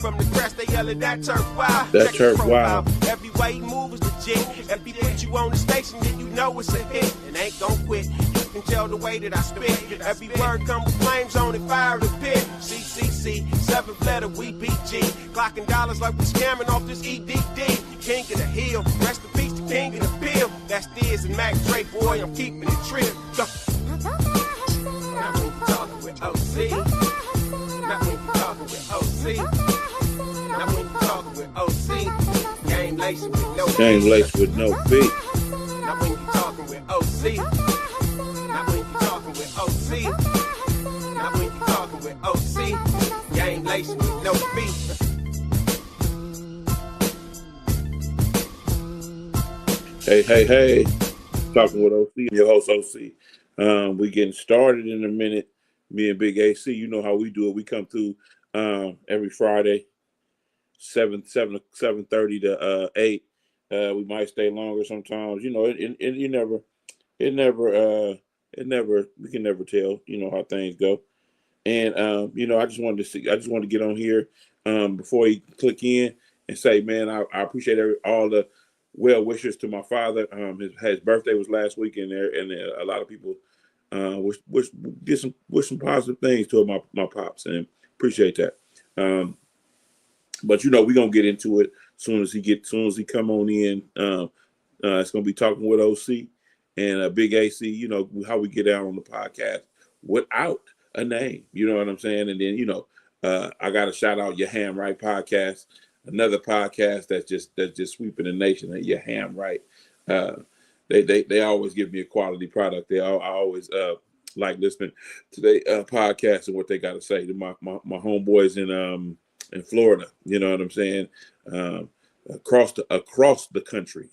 From the crest, they yelling that turf wild. That turf wild. Every way you move is legit. If he put you on the station, then you know it's a hit. And ain't gon' quit. You can tell the way that I spit. Every word come with flames on it, fire the pit. CCC, 7th letter, we BG. Clocking dollars like we scamming off this EDD. King of the hill, rest in peace, the king of the bill. That's Diz and Mac Dre, boy, I'm keeping it trill. Now we talking with OC. Now we talking with OC. Now we talking with OC. Game laced with no beat. Game laced with no beat. Now when you talking with OC. Now when you talking with OC. Now when you talking with OC. Game laced with no beat. Hey. Talking with OC, your host OC. We getting started in a minute. Me and Big AC, you know how we do it. We come through every Friday, 7:30 to 8. We might stay longer sometimes. You know, we can never tell, you know, how things go. And you know, I just wanted to get on here before you click in and say, man, I appreciate all the well wishes to my father. His birthday was last week, and a lot of people wish some positive things to my pops, and appreciate that. But you know, we're gonna get into it soon as he come on in. It's gonna be talking with OC and Big AC. You know how we get out on the podcast without a name. You know what I'm saying? And then, you know, I got to shout out Your Ham Right podcast, another podcast that's just sweeping the nation. Your Ham Right. They always give me a quality product. I always like listening to their podcast and what they got to say to my homeboys in Florida. You know what I'm saying? Across the country.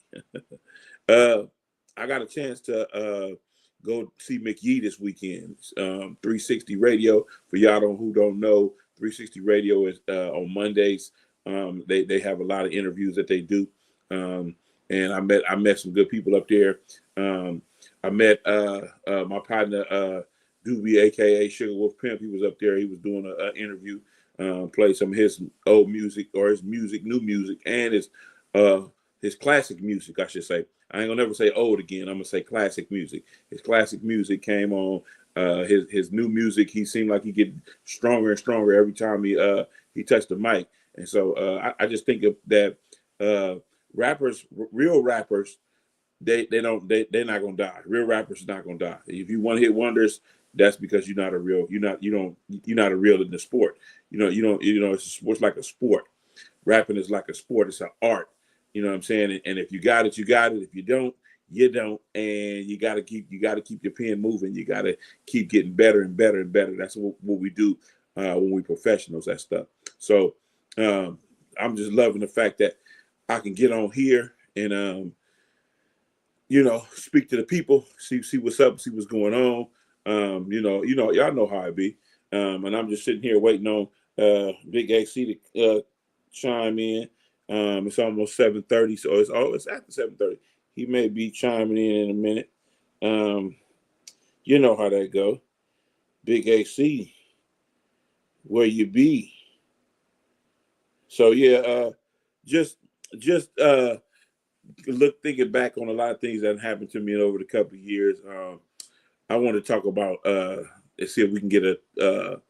I got a chance to go see McYee this weekend. 360 Radio, for y'all who don't know, 360 Radio is on Mondays. They have a lot of interviews that they do. And I met some good people up there. I met my partner Doobie, aka Sugar Wolf Pimp. He was up there. He was doing an interview, played some of his old music, or his music, new music, and his classic music, I should say. I ain't gonna never say old again. I'm gonna say classic music. His classic music came on. His new music, he seemed like he get stronger and stronger every time he touched the mic. And so I just think that rappers, real rappers, they're not gonna die. Real rappers are not gonna die. If you want to hit wonders, that's because you're not a real in the sport. It's like a sport. Rapping is like a sport. It's an art. You know what I'm saying? And if you got it, you got it. If you don't, you don't. And you gotta keep your pen moving. You gotta keep getting better and better and better. That's what we do when we professionals, that stuff. So I'm just loving the fact that I can get on here and speak to the people, see what's up, see what's going on. Y'all know how it be. And I'm just sitting here waiting on Big AC to chime in. It's almost 7:30, so it's after 7:30. He may be chiming in a minute. You know how that go. Big AC, where you be? So yeah, just thinking back on a lot of things that happened to me over the couple of years. I want to talk about let's see if we can get a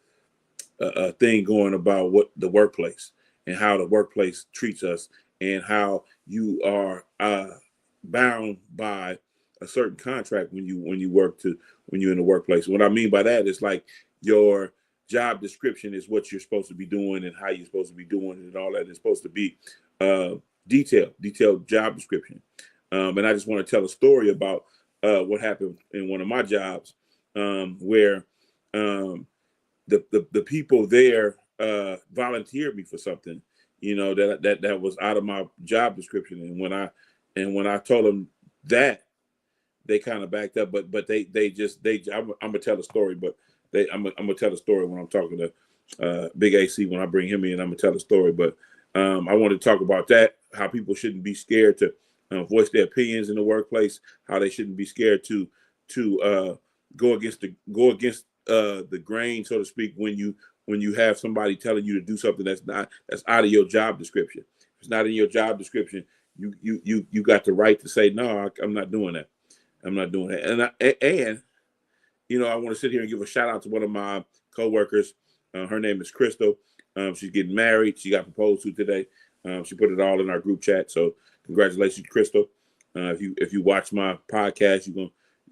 thing going about what the workplace and how the workplace treats us, and how you are bound by a certain contract when you're in the workplace. What I mean by that is, like, your job description is what you're supposed to be doing and how you're supposed to be doing it, and all that is supposed to be detailed job description. And I just want to tell a story about what happened in one of my jobs, where the people there volunteered me for something, that was out of my job description. And when I told them that, they kind of backed up, but I'm gonna tell a story, but I'm gonna tell a story when I'm talking to Big AC. When I bring him in, I'm gonna tell a story. But I want to talk about that, how people shouldn't be scared to voice their opinions in the workplace, how they shouldn't be scared to go against the grain, so to speak, when you when you have somebody telling you to do something that's out of your job description. If it's not in your job description, you got the right to say, no, I'm not doing that. I'm not doing that. And you know, I want to sit here and give a shout out to one of my coworkers. Her name is Crystal. She's getting married. She got proposed to today. She put it all in our group chat. So congratulations, Crystal. If you watch my podcast, you're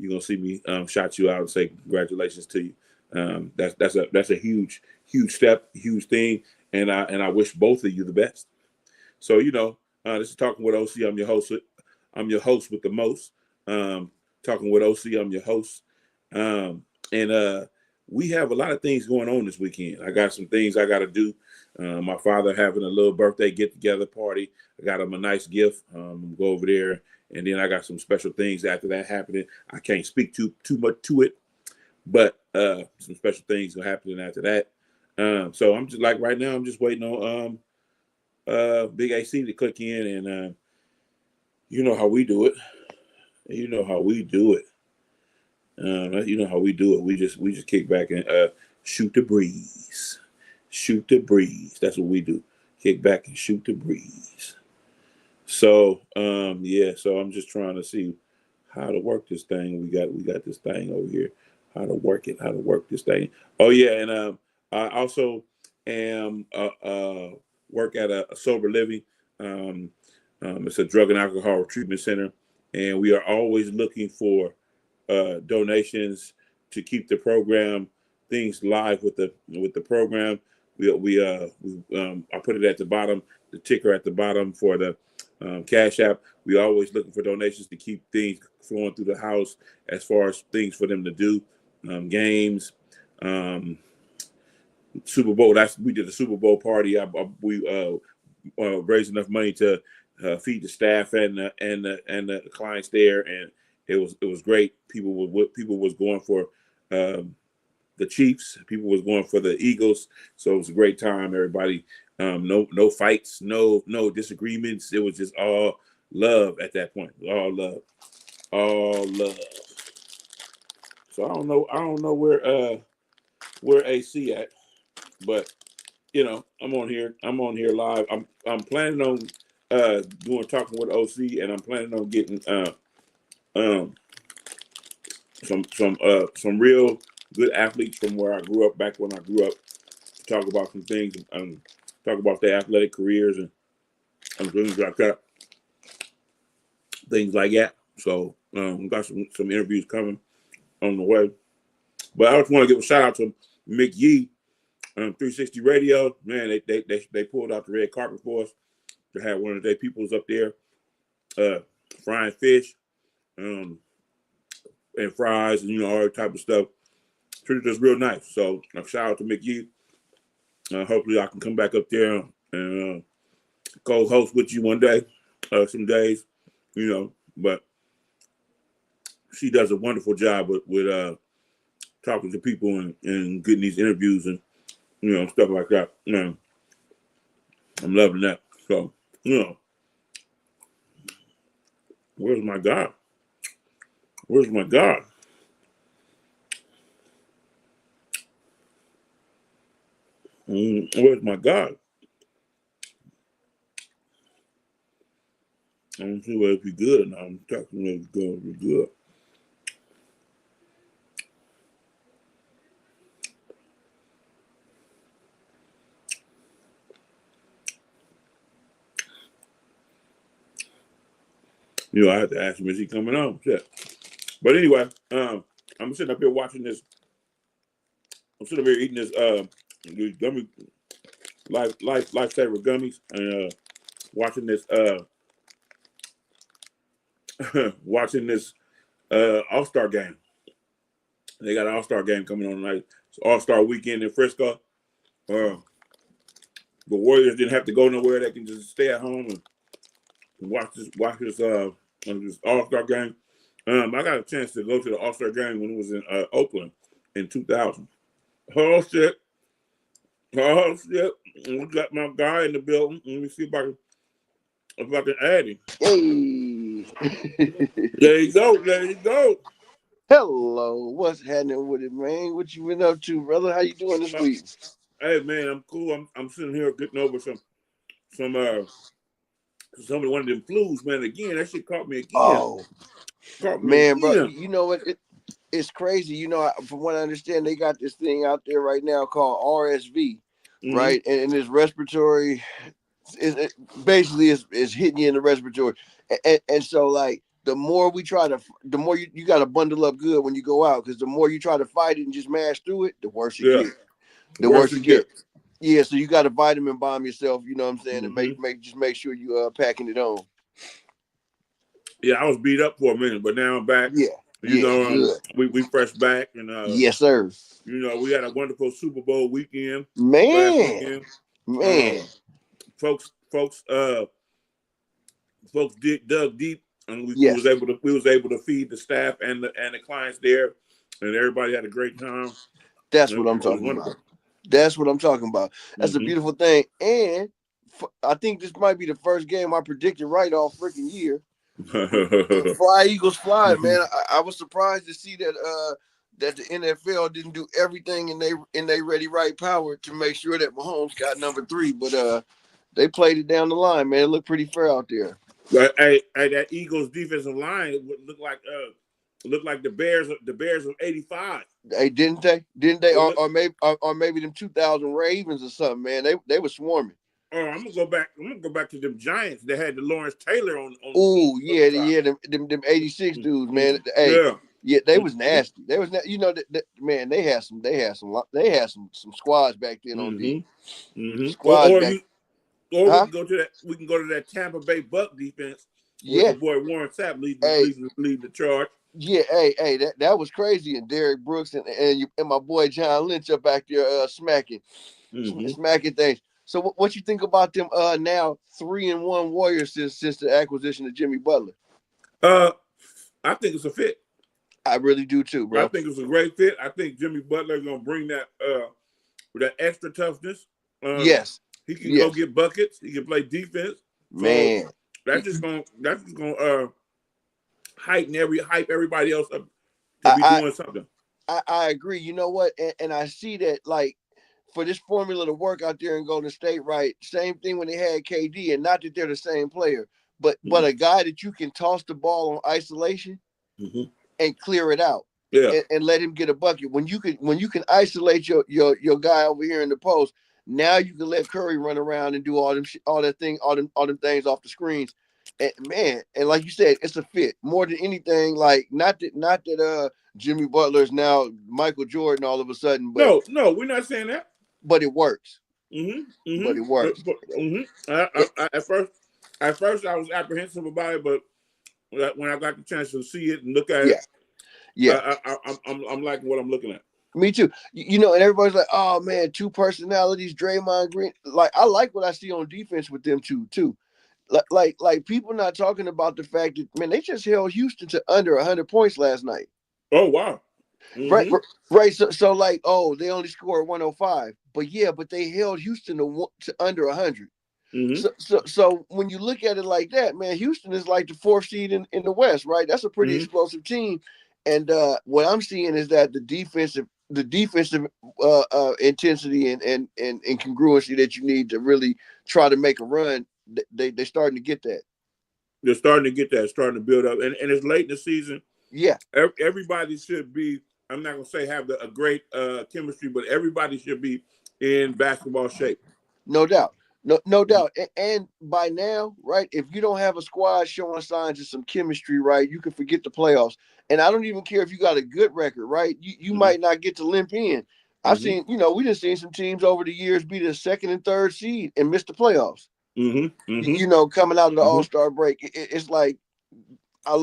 gonna see me shout you out and say congratulations to you. That's a huge step, huge thing, and I wish both of you the best. So you know, this is Talking with OC. I'm your host. I'm your host with the most. Talking with OC. I'm your host. And we have a lot of things going on this weekend. I got some things I got to do. My father having a little birthday get-together party. I got him a nice gift. Go over there, and then I got some special things after that happening. I can't speak too much to it, but some special things are happening after that. So I'm just like right now, I'm just waiting on Big AC to click in, and you know how we do it. You know how we do it. You know how we do it. We just kick back and shoot the breeze. Shoot the breeze. That's what we do. Kick back and shoot the breeze. So yeah, so I'm just trying to see how to work this thing. We got this thing over here. How to work it, how to work this thing. Oh yeah, and I also am work at a sober living. It's a drug and alcohol treatment center, and we are always looking for donations to keep the program things live with the program. I put it at the bottom, the ticker at the bottom for the Cash App. We always looking for donations to keep things flowing through the house as far as things for them to do, games, Super Bowl. We did a Super Bowl party. We raised enough money to feed the staff and the clients there, and it was great. People was going for the Chiefs. People was going for the Eagles. So it was a great time. Everybody, no fights, no disagreements. It was just all love at that point. All love. So I don't know where AC at, but you know, I'm on here live. I'm planning on doing Talking with OC, and I'm planning on getting some real good athletes from where I grew up, back when I grew up, to talk about some things, talk about their athletic careers and things like that. Things like that. So we got some interviews coming on the way. But I just want to give a shout out to Mick Yee, 360 Radio. Man, they pulled out the red carpet for us. They had one of their peoples up there, frying fish, and fries, and all that type of stuff. Treated us real nice. So shout out to Mick Yee. Hopefully I can come back up there and co-host with you one day, some days, but she does a wonderful job with talking to people and getting these interviews and stuff like that. I'm loving that. So where's my God? Where's my God? Where's my God? I don't see whether it's good or not. I'm talking whether it's going to be good. I have to ask him, is he coming on? Yeah. But anyway, I'm sitting up here watching this. I'm sitting up here eating this gummy lifesaver gummies and watching this All-Star game. They got an All-Star game coming on tonight. It's All-Star weekend in Frisco. The Warriors didn't have to go nowhere. They can just stay at home and watch this All-Star game. I got a chance to go to the All-Star game when it was in Oakland in 2000. Oh shit! We got my guy in the building. Let me see if I can add him. Hey. There you go. Hello. What's happening with it, man? What you been up to, brother? How you doing this week? Hey man, I'm cool. I'm sitting here getting over some of one of them flus, man. Again, that shit caught me again. Oh Caught me man, bro, again. you know what? It's crazy. You know, from what I understand, they got this thing out there right now called RSV, right? And it's respiratory. It basically is hitting you in the respiratory, and so like the more the more you got to bundle up good when you go out, because the more you try to fight it and just mash through it, the worse you get. The worse you get. Yeah, so you got to vitamin bomb yourself. You know what I'm saying, and make sure you packing it on. Yeah, I was beat up for a minute, but now I'm back. Yeah, You know, good. we fresh back, and Yes, sir. you know, we had a wonderful Super Bowl weekend last Man, weekend. Folks dug deep, and we was able to feed the staff and the clients there, and everybody had a great time. That's what I'm talking about. That's what I'm talking about. That's a beautiful thing, and I think this might be the first game I predicted right all freaking year. Fly Eagles fly, man. I was surprised to see that that the NFL didn't do everything in they ready right power to make sure that Mahomes got number 3, but they played it down the line, man. It looked pretty fair out there. But hey, that Eagles defensive line would look like the Bears of '85. Hey, didn't they? Or maybe them 2000 Ravens or something, man. They were swarming. Oh, I'm gonna go back to them Giants. They had the Lawrence Taylor on. Oh yeah, them 86 dudes, man. Hey, yeah, they was nasty. They was, you know, man. They had some squads back then on D. Squads back. Or we can go to that Tampa Bay Buck defense. With the boy Warren Sapp leading the charge. Yeah, hey, that was crazy. And Derek Brooks and my boy John Lynch up back there smacking things. So what you think about them now 3-1 Warriors since the acquisition of Jimmy Butler? I think it's a fit. I really do too, bro. I think it's a great fit. I think Jimmy Butler is gonna bring that extra toughness. Yes. He can go get buckets. He can play defense. Man. So that's just gonna hype everybody else up to be doing something. I agree. You know what? And I see that, like, for this formula to work out there in Golden State, right? Same thing when they had KD, and not that they're the same player, but a guy that you can toss the ball on isolation and clear it out, and let him get a bucket. When you can isolate your guy over here in the post, now you can let Curry run around and do all them things off the screens. And man, and like you said, it's a fit more than anything. Like not that Jimmy Butler is now Michael Jordan all of a sudden. But no, we're not saying that. But it works. But it works. At first, I was apprehensive about it, but when I got the chance to see it and look at it, I'm liking what I'm looking at. Me too. You know, and everybody's like, "Oh man, 2 personalities, Draymond Green." Like, I like what I see on defense with them too. Like people not talking about the fact that, man, they just held Houston to under 100 points last night. Oh wow. Right. So like, oh, they only scored 105, but they held Houston to under 100. So when you look at it like that, man, Houston is like the 4th seed in the West, right? That's a pretty explosive team. And what I'm seeing is that the defensive intensity and congruency that you need to really try to make a run, they're starting to get that. They're starting to get that, starting to build up, and it's late in the season. Yeah, everybody should be. I'm not gonna say have a great chemistry, but everybody should be in basketball shape. No doubt. No doubt. And by now, right, if you don't have a squad showing signs of some chemistry, right, you can forget the playoffs. And I don't even care if you got a good record, right? You might not get to limp in. I've seen, we just seen some teams over the years be the 2nd and 3rd seed and miss the playoffs. Coming out of the All-Star break. It's like, I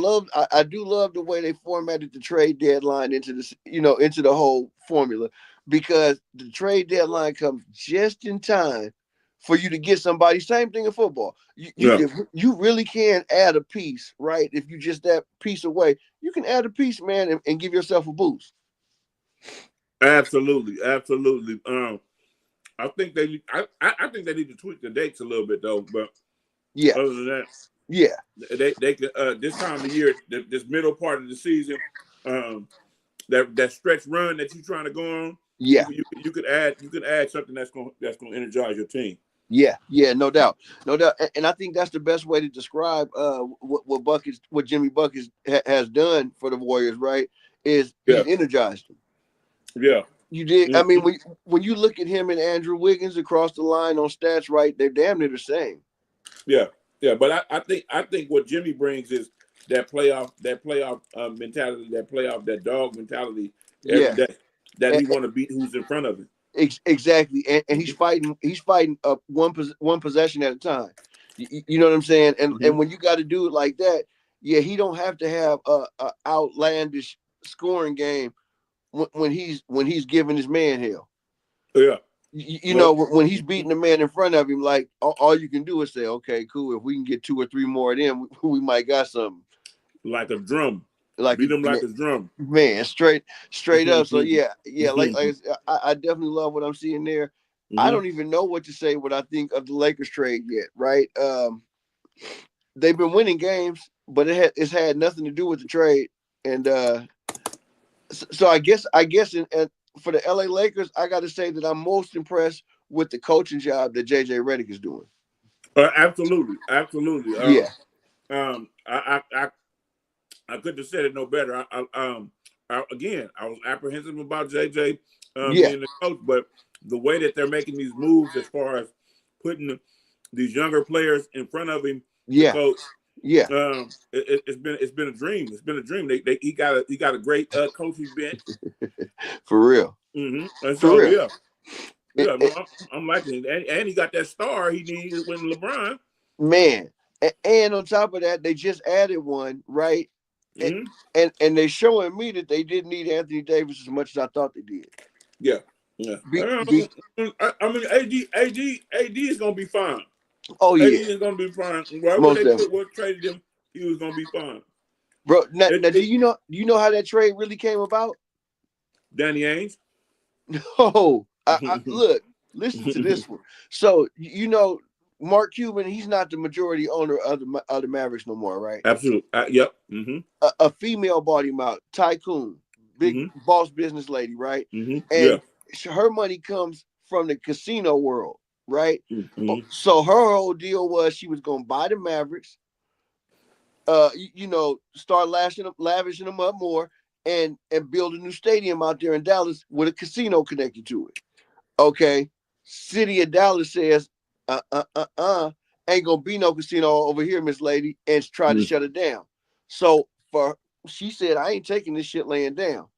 do love the way they formatted the trade deadline into this, into the whole formula, because the trade deadline comes just in time for you to get somebody. Same thing in football. You really can add a piece, right? If you just that piece away, you can add a piece, man, and give yourself a boost. Absolutely. I think they need to tweak the dates a little bit though. But other than that, they can this time of the year, this middle part of the season, that stretch run that you're trying to go on. Yeah. You could add something that's gonna energize your team. Yeah, no doubt, no doubt, and I think that's the best way to describe what Jimmy Buckets has done for the Warriors. Right, is he's energized them. Yeah, you did. Mm-hmm. I mean, when you look at him and Andrew Wiggins across the line on stats, right, they're damn near the same. Yeah, but I think what Jimmy brings is that playoff mentality, that dog mentality every day that he want to beat who's in front of him. Exactly, and he's fighting one possession at a time. You know what I'm saying? And when you got to do it like that, yeah, he don't have to have a outlandish scoring game when he's giving his man hell. Yeah. You know, when he's beating the man in front of him, like all you can do is say, okay, cool. If we can get 2 or 3 more of them, we might got something. Like a drum. Like beat him like a drum. Man, straight up. So yeah. Like I definitely love what I'm seeing there. I don't even know what to say what I think of the Lakers trade yet, right? They've been winning games, but it's had nothing to do with the trade. And so I guess for the LA Lakers, I got to say that I'm most impressed with the coaching job that JJ Redick is doing. Absolutely. Yeah. I couldn't have said it no better. Again, I was apprehensive about JJ being the coach, but the way that they're making these moves as far as putting these younger players in front of him, coach, it's been a dream. It's been a dream. He got a great coaching bench for real. And so for real. I'm liking it, and he got that star he needed when LeBron. Man, and on top of that, they just added one, right? And they're showing me that they didn't need Anthony Davis as much as I thought they did. Yeah. I mean, AD is gonna be fine. Oh yeah, AD is gonna be fine. Wherever they traded him, he was gonna be fine. Bro, now do you know how that trade really came about? Danny Ainge. No, look, listen to this one. So you know, Mark Cuban, he's not the majority owner of the Mavericks no more, right? Absolutely. Yep. A female bought him out, Tycoon, big boss business lady, right? And her money comes from the casino world, right? So her whole deal was she was going to buy the Mavericks, start lavishing them up more, and build a new stadium out there in Dallas with a casino connected to it. Okay, City of Dallas says, ain't gonna be no casino over here, Miss Lady, and tried to shut it down. So she said, I ain't taking this shit laying down.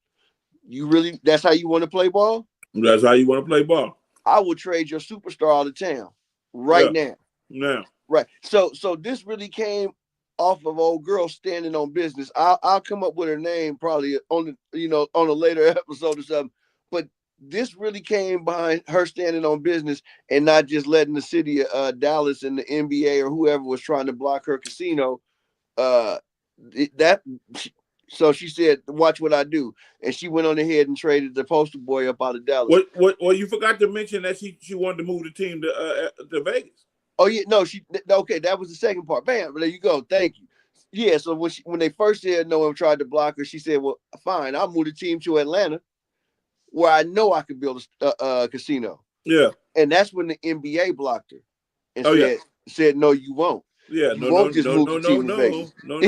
That's how you want to play ball? That's how you want to play ball. I will trade your superstar out of town right now. Now. Right. So this really came off of old girl standing on business. I'll come up with her name probably on a later episode or something. But this really came behind her standing on business and not just letting the city of Dallas and the NBA or whoever was trying to block her casino. So she said, "Watch what I do," and she went on ahead and traded the poster boy up out of Dallas. Well, you forgot to mention that she wanted to move the team to Vegas. Oh yeah, no, okay. That was the second part. Bam, there you go. Thank you. Yeah. So when they first said no one tried to block her, she said, "Well, fine, I'll move the team to Atlanta, where I know I could build a casino." Yeah. And that's when the NBA blocked her and said, "No, you won't. Yeah. You won't just move the team to Vegas." No.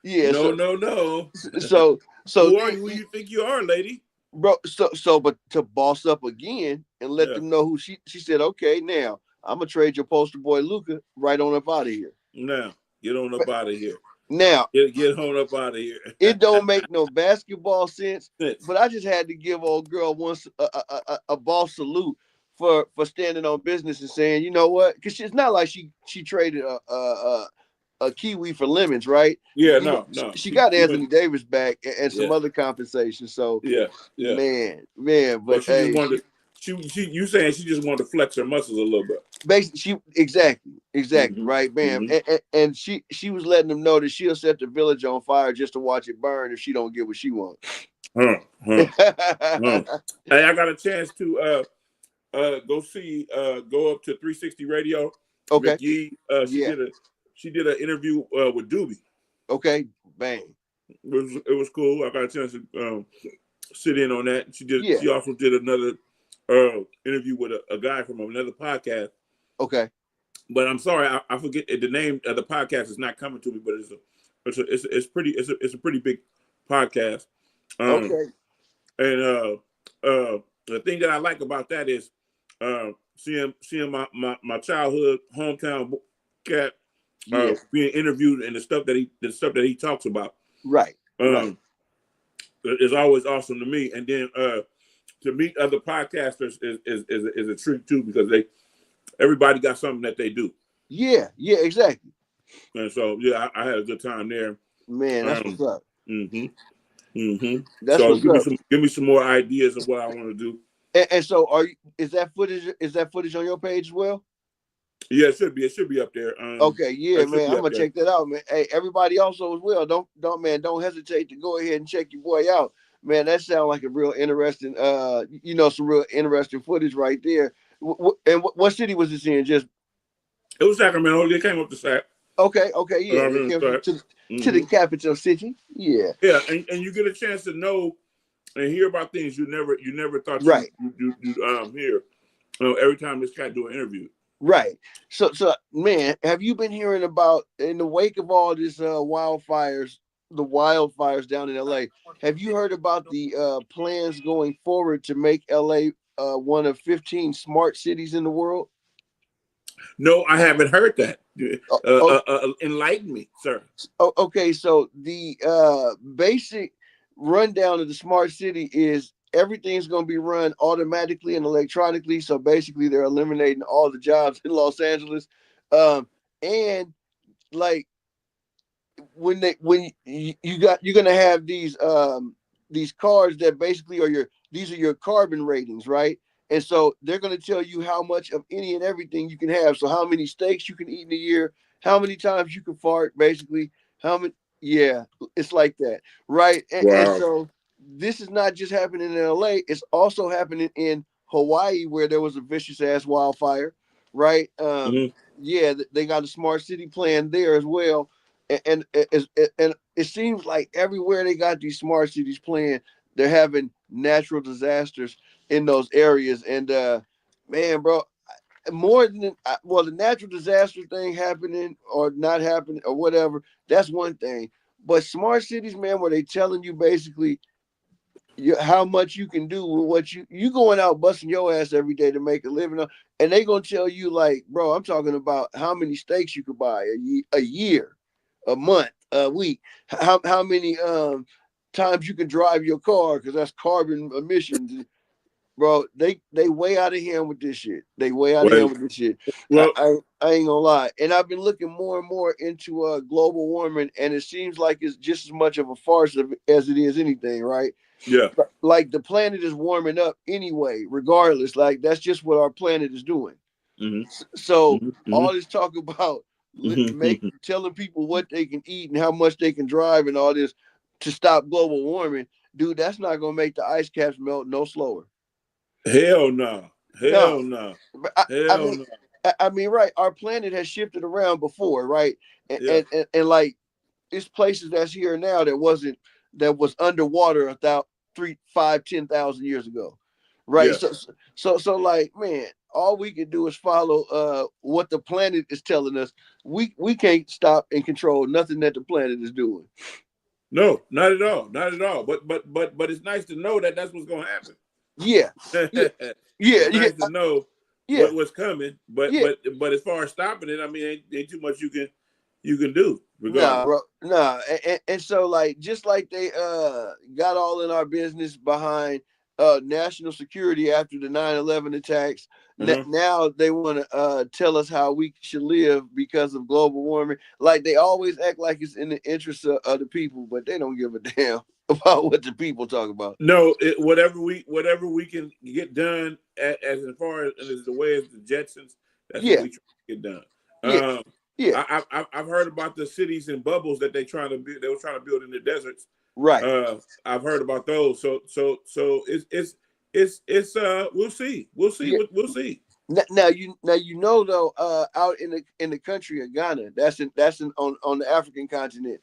Yeah. No. So who you think you are, lady? Bro, but to boss up again and let them know who she said, okay, now I'm gonna trade your poster boy Luka right on up out of here. Now get on up out of here. Now get on up out of here. It don't make no basketball sense, but I just had to give old girl once a boss salute for standing on business and saying, you know what? Because it's not like she traded a kiwi for lemons, right? Yeah, no. She got Anthony Davis back and some other compensation. So man. But hey, you saying she just wanted to flex her muscles a little bit. Basically, exactly, right? Bam. And she was letting them know that she'll set the village on fire just to watch it burn if she don't get what she wants. Hey, I got a chance to go up to 360 Radio. Okay. McGee, she did an interview with Doobie. Okay, bang. It was cool. I got a chance to sit in on that. She did. Yeah. She also did another interview with a guy from another podcast. Okay. But I'm sorry, I forget the name of the podcast is not coming to me. But it's a pretty big podcast. Okay. And the thing that I like about that is seeing my childhood hometown cat being interviewed and the stuff that he talks about. Right. Right. Is always awesome to me. And then to meet other podcasters is a treat too, because everybody got something that they do. Yeah, exactly. And so I had a good time there. Man, that's what's up. That's so give me some more ideas of what I want to do. And so is that footage on your page as well? Yeah, it should be up there. Okay, yeah, man, I'm gonna check that out, man. Hey, everybody also as well. Don't hesitate to go ahead and check your boy out, man. That sounds like a real interesting, some real interesting footage right there. And what city was this in? Just it was Sacramento. They came up to Sac. Okay, yeah, to the capital city. Yeah, and you get a chance to know and hear about things you never thought you hear. Every time this cat do an interview. Right. So man, have you been hearing about, in the wake of all this wildfires down in LA, have you heard about the plans going forward to make LA one of 15 smart cities in the world? No, I haven't heard that. Enlighten me, sir. Okay, so the basic rundown of the smart city is everything's going to be run automatically and electronically. So basically, they're eliminating all the jobs in Los Angeles, and like when you're going to have these cards that basically are your carbon ratings, right? And so they're going to tell you how much of any and everything you can have. So how many steaks you can eat in a year, how many times you can fart, basically, it's like that, right? And so this is not just happening in LA, it's also happening in Hawaii, where there was a vicious ass wildfire, right? Yeah, they got a smart city plan there as well. And it seems like everywhere they got these smart cities planned, they're having natural disasters in those areas. And man, bro, more than the natural disaster thing happening or not happening or whatever, that's one thing. But smart cities, man, where they telling you basically how much you can do with what you going out busting your ass every day to make a living, and they gonna tell you, like, bro, I'm talking about how many steaks you could buy a year, a month, a week, how many times you can drive your car, because that's carbon emissions. Bro, they way out of hand with this shit. Well, I ain't gonna lie. And I've been looking more and more into global warming, and it seems like it's just as much of a farce as it is anything, right? Yeah. Like the planet is warming up anyway, regardless. Like that's just what our planet is doing. So all this talk about telling people what they can eat and how much they can drive and all this to stop global warming, dude, that's not gonna make the ice caps melt no slower. Hell no. I mean, right. Our planet has shifted around before, right? And like it's places that's here now that was underwater 10,000 years ago, right? Yeah. So like, man, all we can do is follow what the planet is telling us. We can't stop and control nothing that the planet is doing. No, not at all. But it's nice to know that that's what's going to happen. Yeah. It's nice to know what's coming, but as far as stopping it, I mean, ain't too much you can do. Nah, bro. Nah. And so like, just like they got all in our business behind national security after the 9/11 attacks, now they want to tell us how we should live because of global warming. Like they always act like it's in the interest of the people, but they don't give a damn about what the people talk about. No, whatever we can get done as far as the way as the Jetsons, that's what we try to get done. I've heard about the cities and bubbles that they were trying to build in the deserts. Right. I've heard about those. So it's we'll see. We'll see. Now you know though, out in the country of Ghana, that's on the African continent.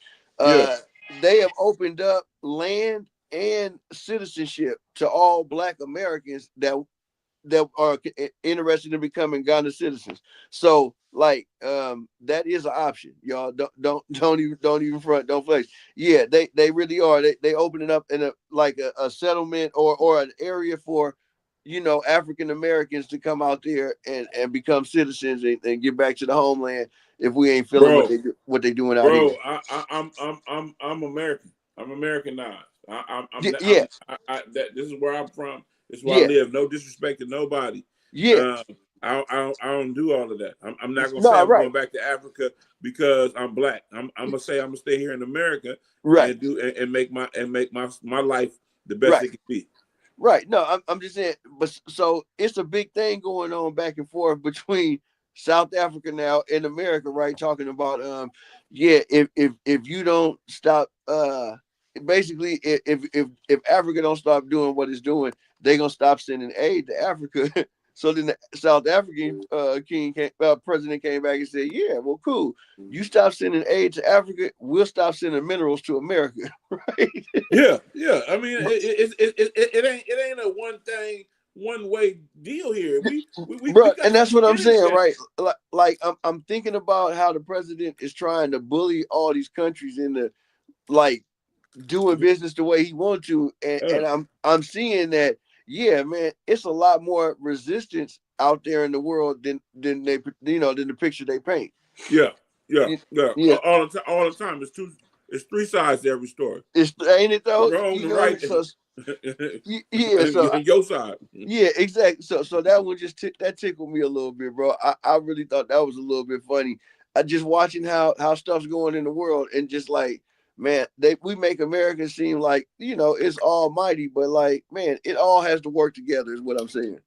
They have opened up land and citizenship to all Black Americans that are interested in becoming Ghana citizens. So like that is an option. Y'all don't even front, don't flex. Yeah, they really are. They open it up in a settlement or an area for African Americans to come out there and become citizens and get back to the homeland if we ain't feeling Bro, what they doing out bro, here. I'm American. I'm Americanized. Yeah, This is where I'm from. This is where I yeah, live. No disrespect to nobody. yeah. I don't do all of that. I'm not gonna say No, I'm right, going back to Africa because I'm Black. I'm gonna say I'm gonna stay here in America right, and make my life the best right. it can be. Right. No, I'm just saying, but so it's a big thing going on back and forth between South Africa now and America, right? Talking about yeah, if you don't stop basically if Africa don't stop doing what it's doing, they're gonna stop sending aid to Africa. So then the South African president came back and said, yeah, well, cool. You stop sending aid to Africa, we'll stop sending minerals to America, right? Yeah, yeah. I mean, it ain't a one way deal here. We Bro, got and to that's what I'm get in saying, check. right? Like I'm thinking about how the president is trying to bully all these countries into like doing business the way he wants to, Uh, and I'm seeing that, yeah, man, it's a lot more resistance out there in the world than they than the picture they paint. yeah, yeah, Yeah, yeah. yeah. All the time. It's three sides to every story. It's ain't it The though? wrong, You the know, right, so yeah, so and your side. yeah, exactly. So that one just that tickled me a little bit, bro. I really thought that was a little bit funny. I just watching how stuff's going in the world and just like, man, we make Americans seem like it's almighty, but like, man, it all has to work together. Is what I'm saying.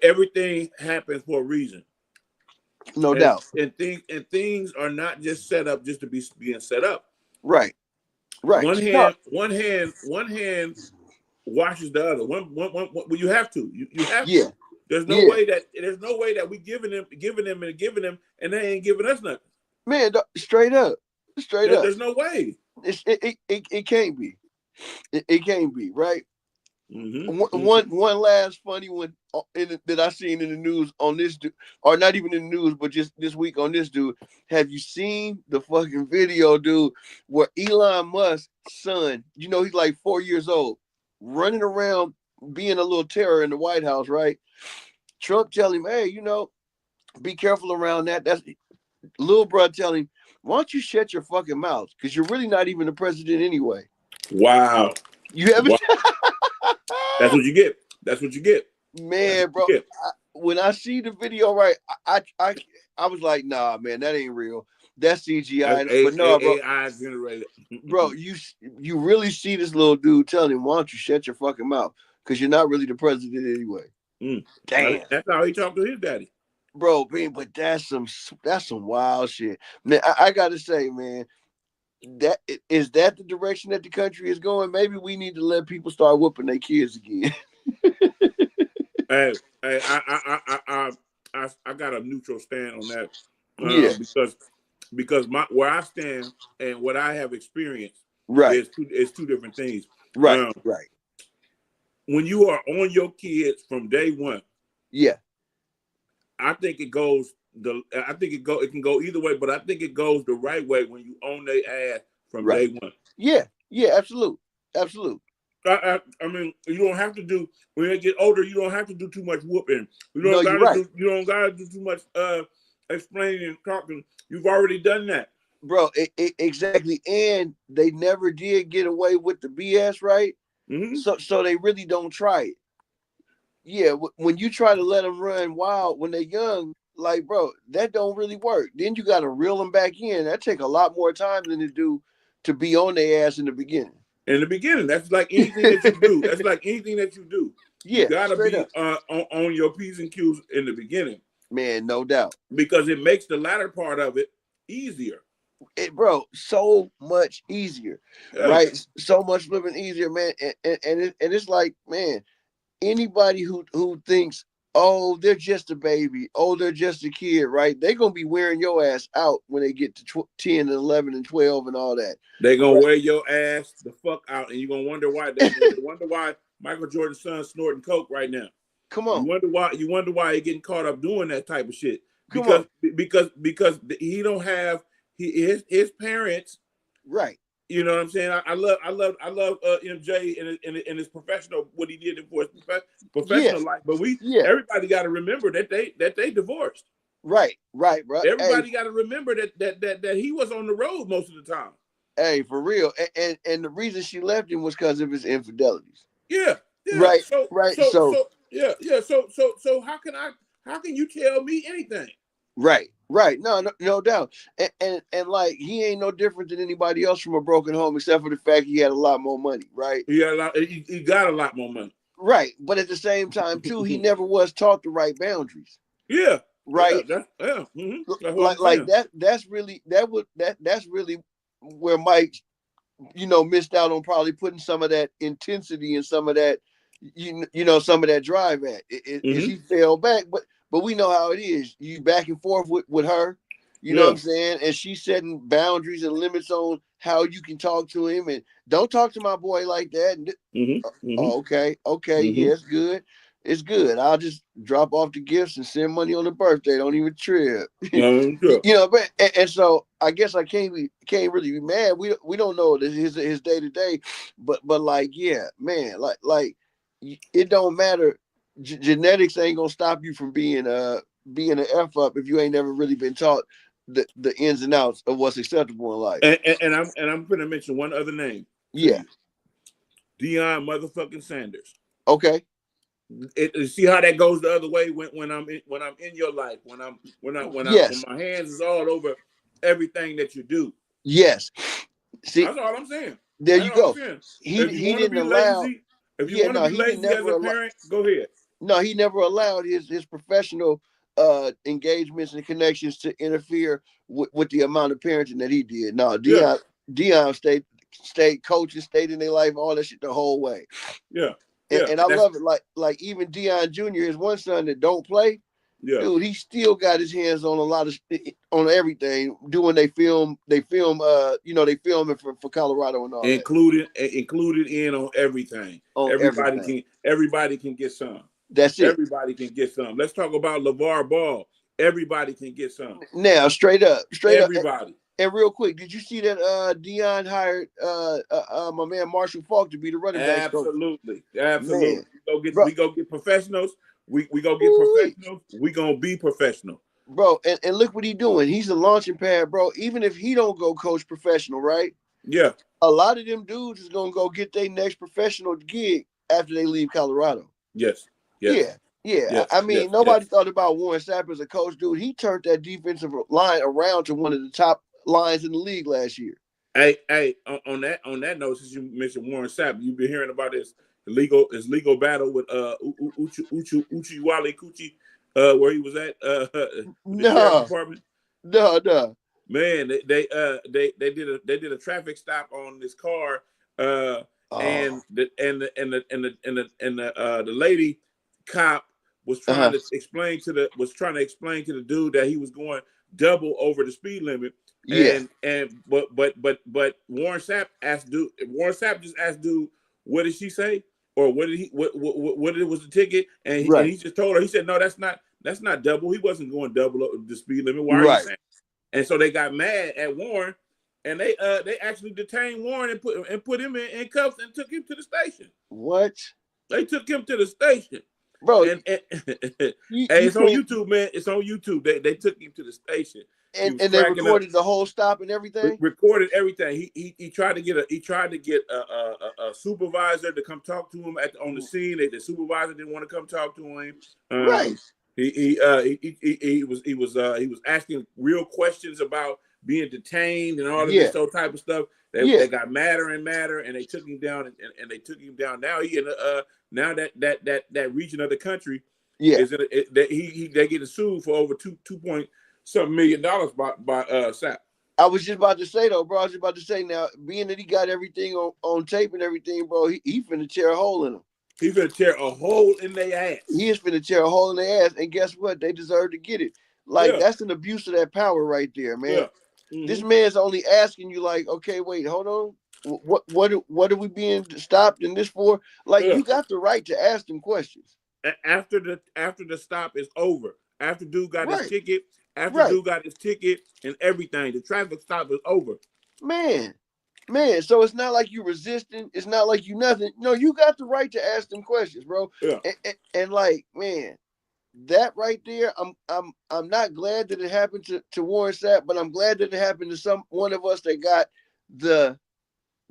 Everything happens for a reason, No and doubt. things are not just set up just to be being set up. Right. Right. One No. hand, one hand washes the other. Well, you have to. You have Yeah. to. Yeah. There's no way that we giving them, and they ain't giving us nothing. Man, straight up. Straight up. There's no way. It can't be. It can't be, right? Mm-hmm. One last funny one that I seen in the news on this dude, or not even in the news, but just this week on this dude. Have you seen the fucking video, dude, where Elon Musk's son, he's like 4 years old, running around being a little terror in the White House, right? Trump tell him, hey, be careful around that. That's little bro telling him, why don't you shut your fucking mouth? Because you're really not even the president anyway. Wow. You haven't. Wow. That's what you get. That's what you get. Man, bro, when I see the video, right, I was like, nah, man, that ain't real. That's CGI. But no, bro, AI generated. bro, you really see this little dude telling him, why don't you shut your fucking mouth? Because you're not really the president anyway. Damn. That's how he talked to his daddy. Bro, man, but that's some wild shit. Man, I gotta say, man, that is that the direction that the country is going? Maybe we need to let people start whooping their kids again. Hey, I got a neutral stand on that. Yeah. Because where I stand and what I have experienced Right. is two different things. Right. Right. When you are on your kids from day one, yeah, I think it can go either way, but I think it goes the right way when you own their ass from day one. Yeah, absolute. I mean, you don't have to do when they get older. You don't have to do too much whooping. You don't gotta do too much explaining and talking. You've already done that, bro. Exactly, and they never did get away with the BS, right? Mm-hmm. So they really don't try it. Yeah, when you try to let them run wild when they're young, like, bro, that don't really work. Then you got to reel them back in. That take a lot more time than it do to be on their ass in the beginning. In the beginning, that's like anything that you do. That's like anything that you do. Yeah, you gotta be on your P's and Q's in the beginning. Man, no doubt. Because it makes the latter part of it easier. Bro, so much easier, right? So much living easier, man. And it's like, man, anybody who thinks, oh, they're just a baby. Oh, they're just a kid, right? They're going to be wearing your ass out when they get to 10 and 11 and 12 and all that. They're going to wear your ass the fuck out, and you're going to wonder why. They wonder why Michael Jordan's son snorting coke right now. Come on. You wonder why he's getting caught up doing that type of shit. Because he don't have his parents. Right. You know what I'm saying? I love MJ in his professional, what he did for his professional life. But everybody got to remember that they divorced. Right, bro. Everybody got to remember that he was on the road most of the time. Hey, for real. And the reason she left him was because of his infidelities. Yeah. Right. So how can you tell me anything? Right. No doubt. And like he ain't no different than anybody else from a broken home, except for the fact he had a lot more money, right? He got a lot more money. Right. But at the same time, too, he never was taught the right boundaries. Yeah. Right. Mm-hmm. That's really where Mike, missed out on probably putting some of that intensity and some of that, some of that drive at. He fell back, but we know how it is. You back and forth with her, you know what I'm saying? And she's setting boundaries and limits on how you can talk to him. And don't talk to my boy like that. Oh, okay. Yeah, it's good. It's good. I'll just drop off the gifts and send money on the birthday. Don't even trip. Sure. But and so I guess I can't really be mad. We don't know his day to day, but like, yeah, man, like it don't matter. Genetics ain't gonna stop you from being an F up if you ain't never really been taught the ins and outs of what's acceptable in life. And I'm gonna mention one other name. Yeah, Deion motherfucking Sanders. Okay. See how that goes the other way when I'm in your life, when my hands is all over everything that you do. Yes. See, that's all I'm saying. There you go. He didn't allow. If you want to be lazy as a parent, go ahead. No, he never allowed his professional engagements and connections to interfere with the amount of parenting that he did. No, Deion stayed coaching, stayed in their life, all that shit the whole way. Yeah. And I love it. Like even Deion Jr., his one son that don't play, dude, he still got his hands on a lot of on everything. Doing they film for Colorado and all included in on everything. Everybody can get some. That's it. Everybody can get some. Let's talk about LeVar Ball. Everybody can get some. Now, straight up. Everybody. And real quick, did you see that Deion hired my man Marshall Faulk to be the running back? Absolutely. Man, we go get professionals. We go get professionals. We gonna be professional. Bro, and look what he's doing. He's a launching pad, bro. Even if he don't go coach professional, right? Yeah. A lot of them dudes is gonna go get their next professional gig after they leave Colorado. Yes. Yeah. I mean, nobody thought about Warren Sapp as a coach, dude. He turned that defensive line around to one of the top lines in the league last year. Hey, on that note, since you mentioned Warren Sapp, you've been hearing about his legal battle with Uchiwale Kuchi, where he was at the sheriff's department. No. Man, they did a traffic stop on this car, and the lady cop was trying to explain to the dude that he was going double over the speed limit. But Warren Sapp just asked dude, what did she say? Or what was the ticket? And he just told her, he said, no, that's not double. He wasn't going double the speed limit. Why are you saying? And so they got mad at Warren, and they actually detained Warren and put him in cuffs and took him to the station. What? They took him to the station. Bro, and it's on YouTube, man. It's on YouTube. They took him to the station. And they recorded the whole stop and everything. Recorded everything. He tried to get a supervisor to come talk to him on the scene. The supervisor didn't want to come talk to him. Right. He was asking real questions about being detained and all of this type of stuff. They got madder and madder, and they took him down and they took him down. Now he in now that region of the country is they getting sued for over $2.7 million by Sapp. I was just about to say though, bro. Now, being that he got everything on tape and everything, bro, he finna tear a hole in him. He's gonna tear a hole in their ass. He is finna tear a hole in their ass, and guess what? They deserve to get it. Like that's an abuse of that power right there, man. This man's only asking you, like, okay, wait, hold on. What are we being stopped in this for? Like, you got the right to ask them questions. After the stop is over, after dude got his ticket, dude got his ticket and everything, the traffic stop is over. Man, so it's not like you resisting. It's not like you nothing. No, you got the right to ask them questions, bro. Yeah. And like, man, that right there, I'm not glad that it happened to Warren Sapp, but I'm glad that it happened to one of us that got the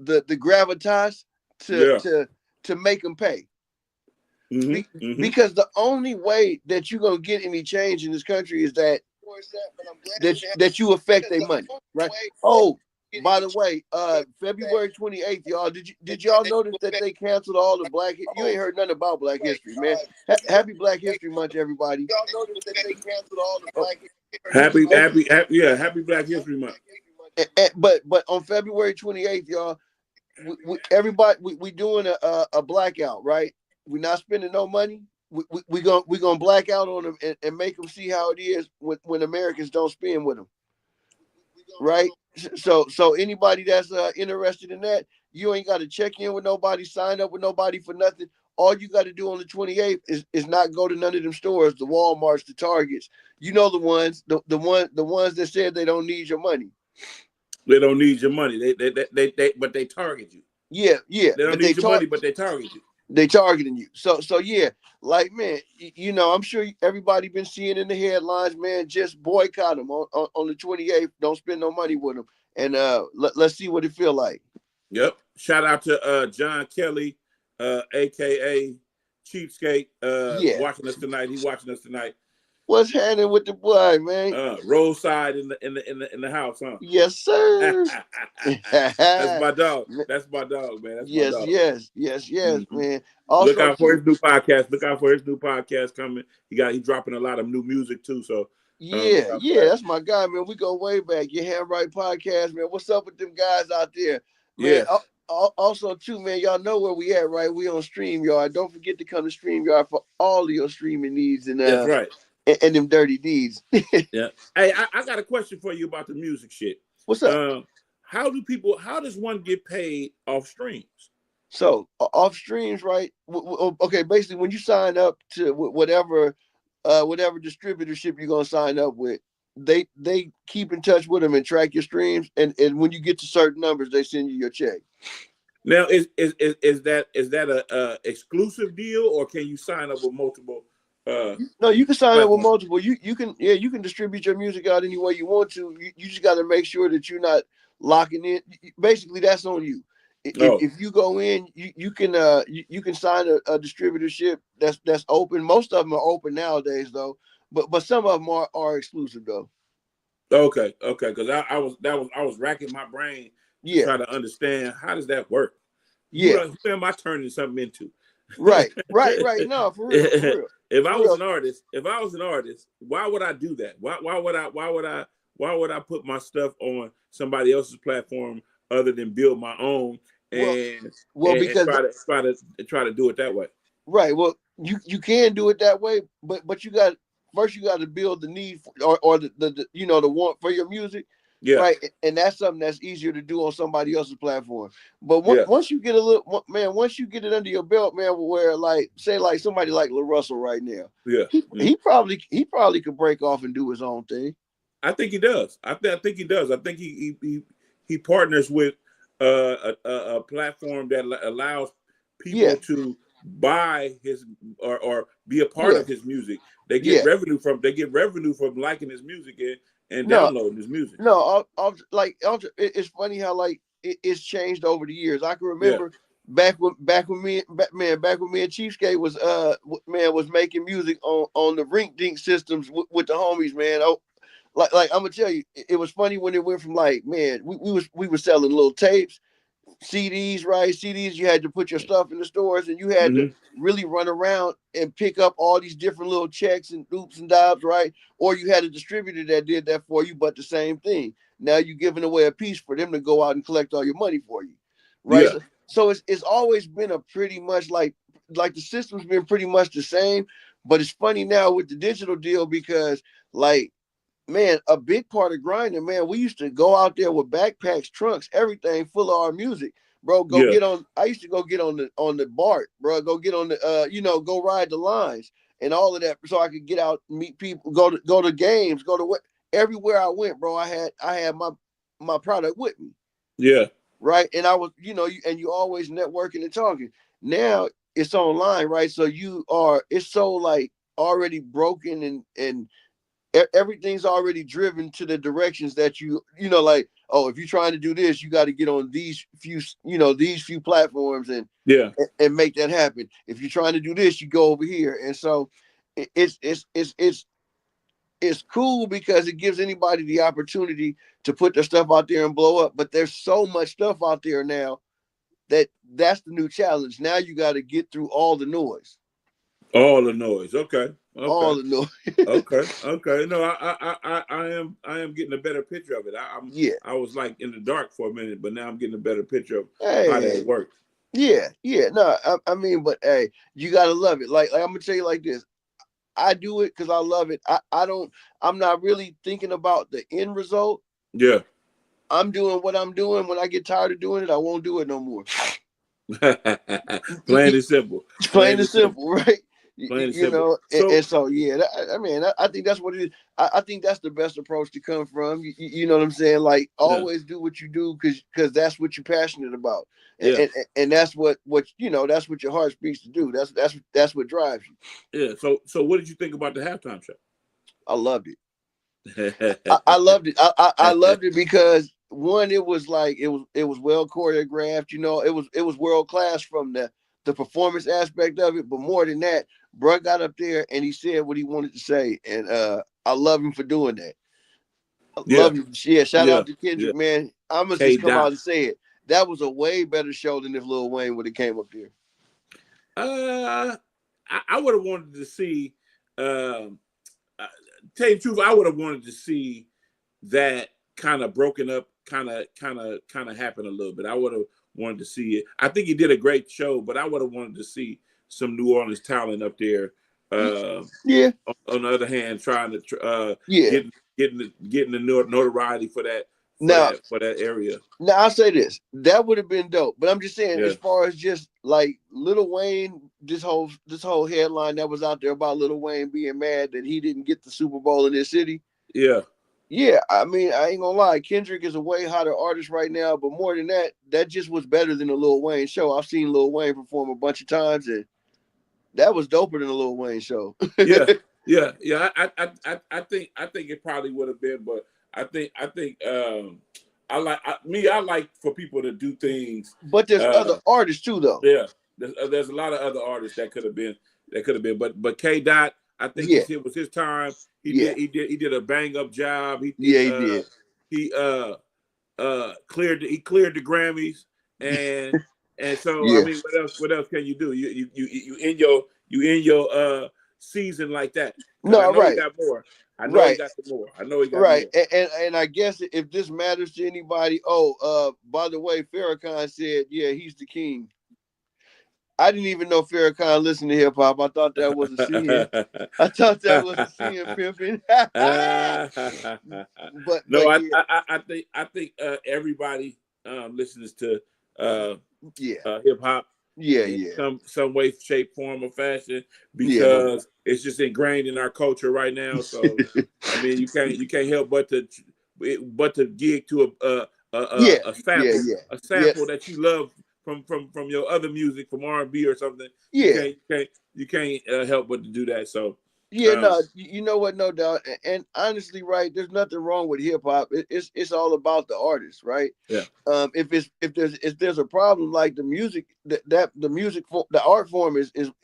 gravitas to make them pay. Because the only way that you're gonna get any change in this country is that you affect their money, right? Oh, by the way, February 28th, y'all. Did y'all notice that they canceled all the Black? You ain't heard nothing about Black History, man. Happy Black History Month, everybody. Y'all noticed that they canceled all the Black Happy Black History Month. But on February 28th, y'all, we doing a blackout, right? We're not spending no money. We gonna black out on them and make them see how it is when Americans don't spend with them, right? So anybody that's interested in that, you ain't got to check in with nobody, sign up with nobody for nothing. All you got to do on the 28th is not go to none of them stores, the Walmarts, the Targets. You know the ones that said they don't need your money. They don't need your money. But they target you. Yeah. They don't need your money, but they target you. They targeting you. So yeah, like, man, I'm sure everybody been seeing in the headlines, man, just boycott them on the 28th. Don't spend no money with them. And let's see what it feel like. Yep. Shout out to John Kelly, aka Cheapskate, watching us tonight. He's watching us tonight. What's happening with the boy, man? Roadside in the house, huh? Yes, sir. That's my dog. That's my dog, man. That's yes, my dog. Yes, man. Also, look out for his new podcast. Look out for his new podcast coming. He's dropping a lot of new music too. So that's my guy, man. We go way back. Your Hand Right podcast, man. What's up with them guys out there, man? Yeah. Also, too, man, y'all know where we at, right? We on StreamYard. Don't forget to come to StreamYard for all of your streaming needs. And that's right. And them dirty deeds. Yeah. Hey, I got a question for you about the music shit. What's up? How does one get paid off streams? So off streams, right? Okay, basically when you sign up to whatever distributorship you're gonna sign up with, they keep in touch with them and track your streams, and when you get to certain numbers, they send you your check. Now, is that a exclusive deal, or can you sign up with multiple? No, you can sign up with multiple. You can distribute your music out any way you want to. You just got to make sure that you're not locking in. Basically, that's on you. If you go in, you can sign a distributorship that's open. Most of them are open nowadays, though. But some of them are exclusive, though. Okay. Because I was racking my brain to try to understand how does that work. Yeah. Who am I turning something into? Right. No, for real. If I was an artist, why would I do that? Why would I put my stuff on somebody else's platform other than build my own and try to do it that way? Right. Well, you can do it that way, but you got to build the need or the want for your music. Yeah. Right. And that's something that's easier to do on somebody else's platform. But once you get once you get it under your belt, man, where say somebody like La Russell right now, he probably could break off and do his own thing. I think he does. I think he does. I think he partners with a platform that allows people to buy his or be a part of his music. They get revenue from liking his music and downloading his music. No, it's funny how it's changed over the years. I can remember back when me and Cheapskate was making music on the Rink Dink systems with the homies, man. Like I'm gonna tell you, it was funny when it went from we were selling little tapes, CDs, right? CDs, you had to put your stuff in the stores and you had to really run around and pick up all these different little checks and oops and dobs, right? Or you had a distributor that did that for you, but the same thing. Now you're giving away a piece for them to go out and collect all your money for you, right? Yeah. So it's always been a pretty much like the system's been pretty much the same, but it's funny now with the digital deal because like, man, a big part of grinding, man, we used to go out there with backpacks, trunks, everything full of our music. Bro, go Yeah. get on. I used to go get on the BART, bro. Go get on the go ride the lines and all of that, so I could get out, meet people, go to games, go to what everywhere I went, bro. I had my product with me, Yeah. right? And I was, you always networking and talking. Now it's online, right? So it's so like already broken and everything's already driven to the directions that like, oh, if you're trying to do this, you got to get on these few platforms Yeah. and make that happen. If you're trying to do this, you go over here. And so it's cool because it gives anybody the opportunity to put their stuff out there and blow up. But there's so much stuff out there now that's the new challenge. Now you got to get through all the noise. All the noise. Okay. All the noise. Okay. No, I am getting a better picture of it. Yeah. I was like in the dark for a minute, but now I'm getting a better picture of Hey. how that works. Yeah. No, I mean, but hey, you gotta love it. Like I'm gonna tell you like this. I do it because I love it. I'm not really thinking about the end result. Yeah. I'm doing what I'm doing. When I get tired of doing it, I won't do it no more. Plain and simple. Plain and simple, right? Plain and simple. And so yeah, I think that's what it is. I think that's the best approach to come from. You know what I'm saying? Like always do what you do because that's what you're passionate about, and that's what that's what your heart speaks to do. That's what drives you. Yeah. So what did you think about the halftime show? I loved it. I loved it. I loved it because one, it was like it was well choreographed. It was world class from the performance aspect of it, but more than that, bro got up there and he said what he wanted to say, and I love him for doing that. Love him. Yeah, shout out to Kendrick, man. I'm gonna just come out and say it. That was a way better show than if Lil Wayne would have came up there. I would have wanted to see. Tell you the truth, I would have wanted to see that kind of broken up, kind of happen a little bit. I would have wanted to see it. I think he did a great show, but I would have wanted to see some New Orleans talent up there. On the other hand, trying to getting the notoriety for that area. Now I'll say this: that would have been dope. But I'm just saying, as far as just like Lil Wayne, this whole headline that was out there about Lil Wayne being mad that he didn't get the Super Bowl in his city. Yeah, I mean, I ain't gonna lie, Kendrick is a way hotter artist right now, but more than that, that just was better than the Lil Wayne show. I've seen Lil Wayne perform a bunch of times, and that was doper than the Lil Wayne show. Yeah. I think it probably would have been, but I think I like for people to do things. But there's other artists too, though. Yeah, there's a lot of other artists that could have been, but K Dot, I think it was his time. He did a bang up job. He did. He cleared the Grammys, and so I mean, what else can you do? You in your season like that. No, right. He got more. I know he got more. I know he got right. more. And I guess if this matters to anybody, by the way, Farrakhan said, yeah, he's the king. I didn't even know Farrakhan listened to hip hop. I thought that was a sin. I thought that was a sin, pimping. but no, I think everybody listens to hip hop. Some way, shape, form, or fashion, because it's just ingrained in our culture right now. So I mean, you can't help but to gig to a sample that you love from your other music, from R&B or something. You can't help but to do that. So no, you know what? No doubt. And honestly, right, there's nothing wrong with hip hop. It's all about the artist, right? Yeah. If there's a problem, like the music, the art form is the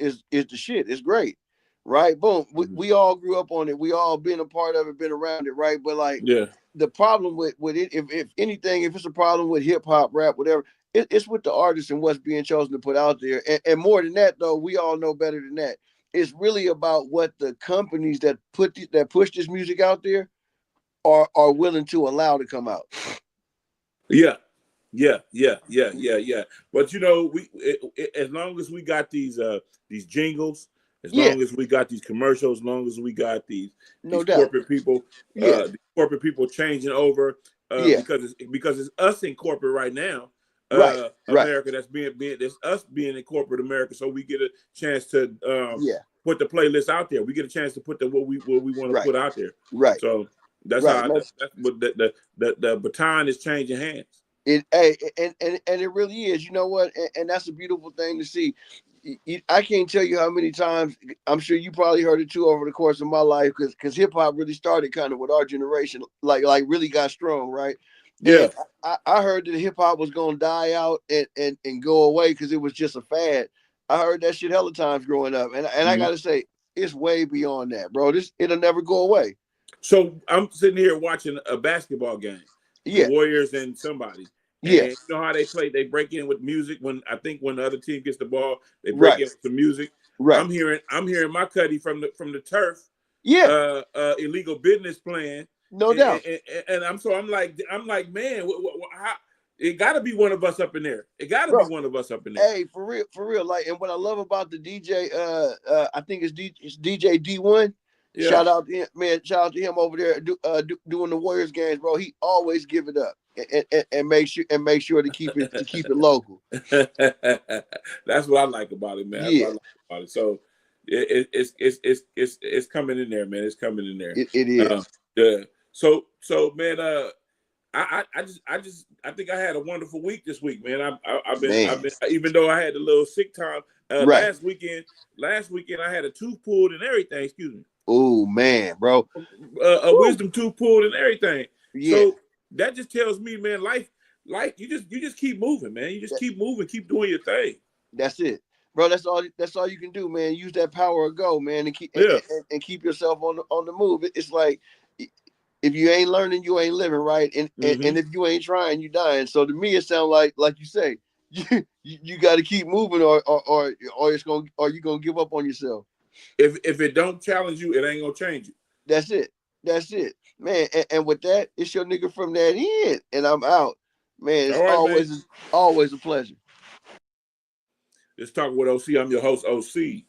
shit. It's great, right? Boom. We all grew up on it. We all been a part of it, been around it, right? But like, the problem with it, if anything, if it's a problem with hip hop, rap, whatever, it's with the artist and what's being chosen to put out there. And more than that, though, we all know better than that. It's really about what the companies that push this music out there are willing to allow to come out. Yeah. Yeah. But as long as we got these jingles, as long as we got these commercials, as long as we got these corporate people, the corporate people changing over, because it's us in corporate right now. America that's that's us being in corporate America, so we get a chance to put the playlist out there. We get a chance to put what we want to put out there. Right. So that's how that's what the baton is changing hands. And it really is. You know what? And that's a beautiful thing to see. I can't tell you how many times. I'm sure you probably heard it too over the course of my life, because hip hop really started kind of with our generation, like really got strong, right? Yeah, I heard that hip hop was gonna die out and go away because it was just a fad. I heard that shit hella times growing up, and I gotta say, it's way beyond that, bro. It'll never go away. So I'm sitting here watching a basketball game, the Warriors and somebody. And you know how they play? They break in with music when the other team gets the ball, they break in with the music. Right. I'm hearing my cuddy from the turf. Yeah. Illegal Business playing. No doubt. And I'm like, man, how, it got to be one of us up in there. It got to be one of us up in there. Hey, for real. Like, and what I love about the DJ, I think it's DJ D1. Yeah. Shout out to him, man. Shout out to him over there doing the Warriors games, bro. He always give it up and make sure to keep it local. That's what I like about it, man. That's what I like about it. So it's coming in there, man. It's coming in there. It is. So man, I think I had a wonderful week this week, man. I've been even though I had a little sick time last weekend I had a tooth pulled and everything. Excuse me. Oh man, bro. A wisdom tooth pulled and everything. Yeah. So that just tells me, man, life, you just keep moving, man. You just keep moving, keep doing your thing. That's it, bro. That's all you can do, man. Use that power of go, man, and keep and keep yourself on the move. It's like, if you ain't learning, you ain't living, right? And if you ain't trying, you dying. So to me, it sounds like you say, you got to keep moving, or you're gonna give up on yourself. If it don't challenge you, it ain't gonna change you. That's it, man. And with that, it's your nigga from that end, and I'm out, man. It's always a pleasure. Let's talk with OC. I'm your host, OC. We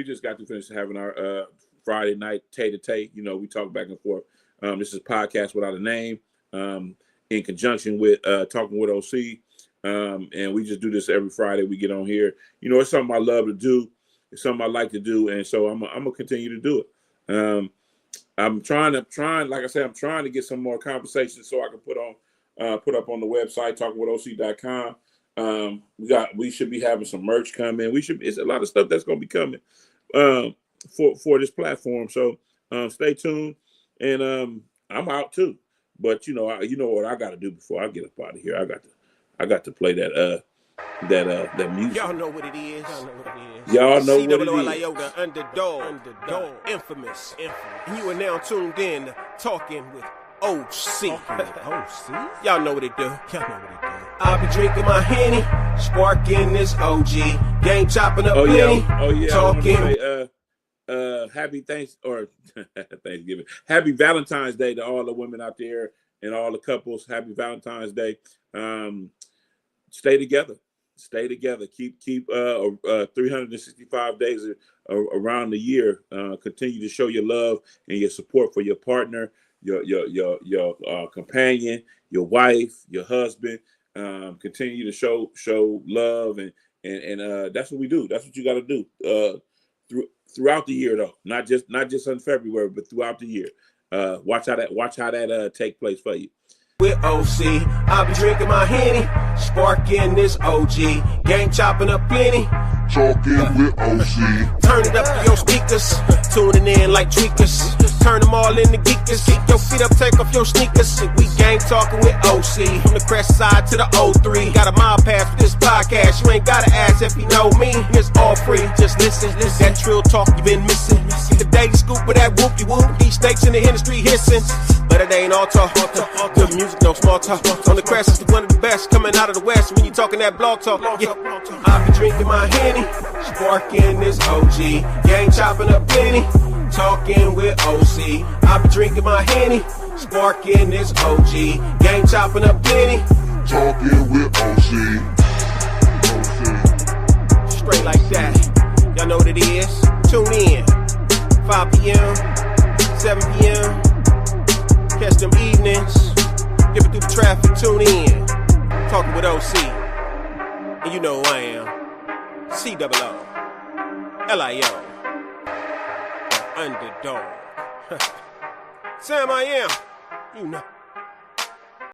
just got to finish having our Friday night Tay-to-Tay. You know, we talk back and forth. This is Podcast Without a Name, in conjunction with Talking with OC. And we just do this every Friday. We get on here. You know, it's something I love to do. It's something I like to do. And so I'm gonna continue to do it. I'm trying, like I said, I'm trying to get some more conversations so I can put up on the website, talkwithoc.com. We should be having some merch coming. It's a lot of stuff that's gonna be coming. For this platform, so stay tuned, and I'm out too. But you know what I got to do before I get up out of here. I got to play that music. Y'all know what it is. Y'all know what it is. Yoga, underdog, infamous. And you are now tuned in to Talking with OC. Y'all know what it do. I be drinking my Henny, sparking this OG, game chopping up plenty, talking. Happy Thanksgiving. Happy Valentine's Day to all the women out there and all the couples. Happy Valentine's Day. Stay together. Keep 365 days around the year. Continue to show your love and your support for your partner, your companion, your wife, your husband. Continue to show love and that's what we do. That's what you got to do. Throughout the year, though, not just in February, but throughout the year. Watch how that take place for you. With OC, I'll be drinking my Henny, sparking this OG, game chopping up plenty. Talking with OC. Turn it up to your speakers, tuning in like tweakers. Turn them all into geekers. Kick your feet up, take off your sneakers. We gang talking with OC. From the crest side to the O3. Got a mile pass for this podcast. You ain't gotta ask if you know me. It's all free. Just listen. That trill talk you been missing. Get the daily scoop with that whoop-de-whoop. These snakes in the industry hissing. But it ain't all talk. Good music, no small talk. On the crest is one of the best coming out of the west. When you talking that blog talk, yeah. I be drinking my Henny, sparking this OG, gang chopping up plenty. Talking with OC, I be drinking my Henny, Sparking this OG. Game chopping up plenty. Talking with OC. Straight like that. Y'all know what it is. Tune in. 5 p.m., 7 p.m. Catch them evenings. Dipping through the traffic. Tune in. Talking with OC. And you know who I am. C-O-O-L-I-O. Underdog. Sam I am. You know.